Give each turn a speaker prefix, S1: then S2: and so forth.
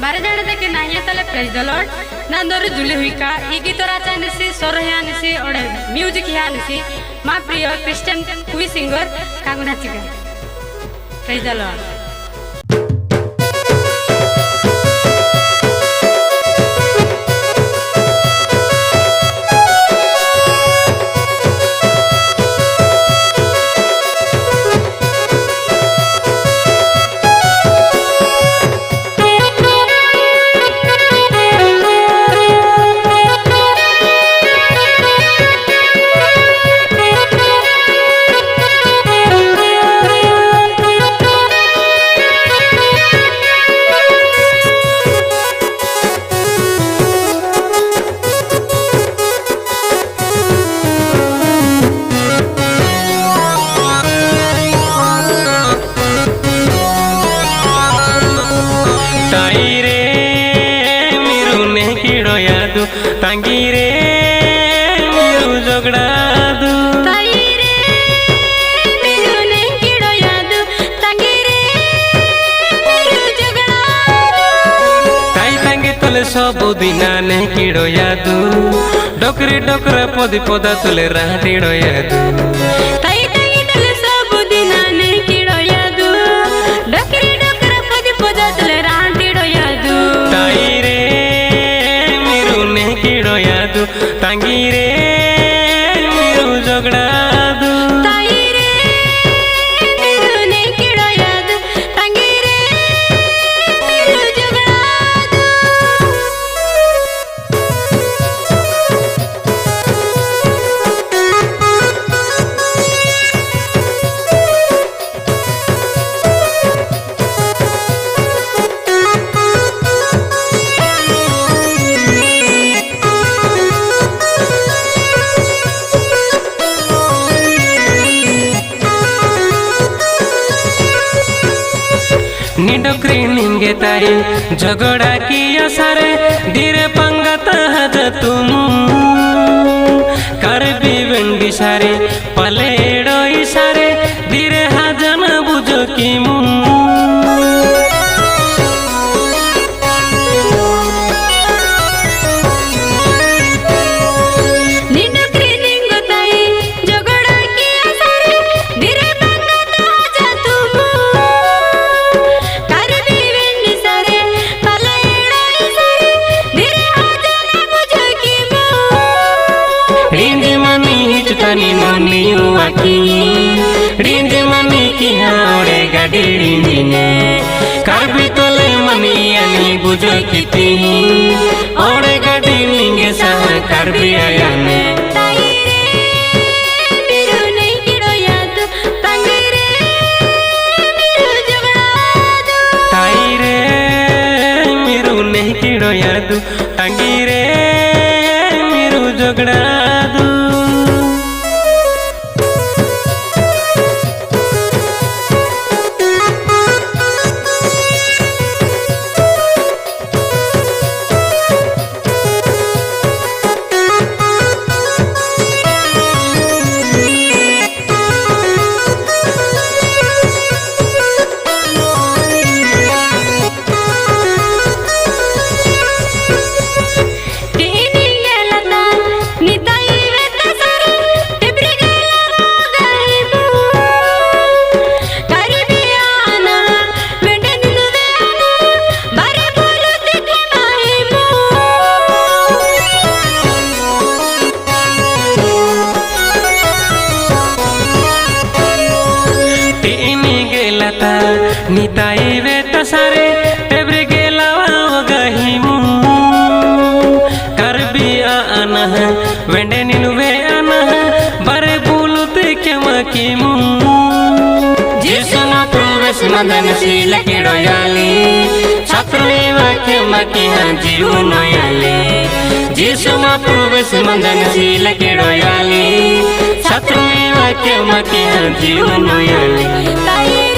S1: ಬಾರದಾಡದಕ್ಕೆ ನಾಯತಲೆ praise the lord ನಂದೋರು ಜುಲಿ ಹುಯಿಕ ಈ ಗೀತರಾಚ ಅನಿಸಿ ಸ್ವರ ಅನಿಸಿ ಒಡೆ ಮ್ಯೂಸಿಕ್ ಅನಿಸಿ ಮಾ ಪ್ರಿಯ ಕ್ರಿಶ್ಚಿಯನ್ ಕುವಿ ಸಿಂಗರ್ ಕಾಂಗು ನಾಚಿಕ ಪ್ರೈಸ್ ದ ಲಾರ್ಡ್
S2: ತಂಗಿರೇ ನೀವು ಜೋಗಡಾದು
S1: ತಾಯಿರೇ ನೀವು ನೆಂಗಿಡೋಯಾದು ತಂಗಿರೇ ನೀವು ಜೋಗಡಾದು
S2: ತಾಯಿ ತಂಗಿ ತೊಲೆ ಸಬು ದಿನ ನೆಂಗಿಡೋಯಾದು ಡೊಕ್ರಿ ಡೊಕ್ರ ಪೊದಿ ಪೊದ ತೊಲೆ ರಾಟಿಡೋಯಾದು
S1: ತಾಯಿ ತಂಗಿ ತೊಲೆ ಸಬು ದಿನ ನೆಂಗಿಡೋಯಾದು ಡೊಕ್ರಿ ಡೊಕ್ರ ಪೊದಿ ಪೊದ ತೊಲೆ ರಾಟಿಡೋಯಾದು
S2: ತಾಯಿರೇ ತಂಗಿರೇ ನೀವು ಜೋಗಡಾದು
S1: ತಾಯಿರೇ ನೀವು ನೆಂಗಿಡೋಯಾದು ತಂಗಿರೇ ನೀವು ಜೋಗಡಾದು
S2: निडोक्री निंगे ताई झगड़ा किया सारे धीरे पंगत हज तुम कर भी वेंडी सारे पलेड़ो इशारे धीरे हजन बुझो की रिंज मनी की हाड़े गाड़ी रिंजिने कर भी तोले मनी यानी बुझो किती ओड़े गाड़ी लिंगे सह कर भी आया ने
S1: ताइरे मिरु नहीं किड़ोयादु ತಂಗಿರೇ मिरु ಜೋಗಡಾದು
S2: ताइरे मिरु नहीं किड़ोयादु ತಂಗಿರೇ मिरु ಜೋಗಡಾದು निताई वे तसारे टेब्रे गेलावा वगहिमु कर भी आना है वेंडे निनुवे आना है बरे बुलुते के मकीमु जिसना प्रवेश मदन शील किड़ोयाली छत्रले वाक्य मकी हाँ जीव नोयाली जिसना प्रवेश मदन शील किड़ोयाली छत्रले वाक्य मकी हाँ जीव नोयाली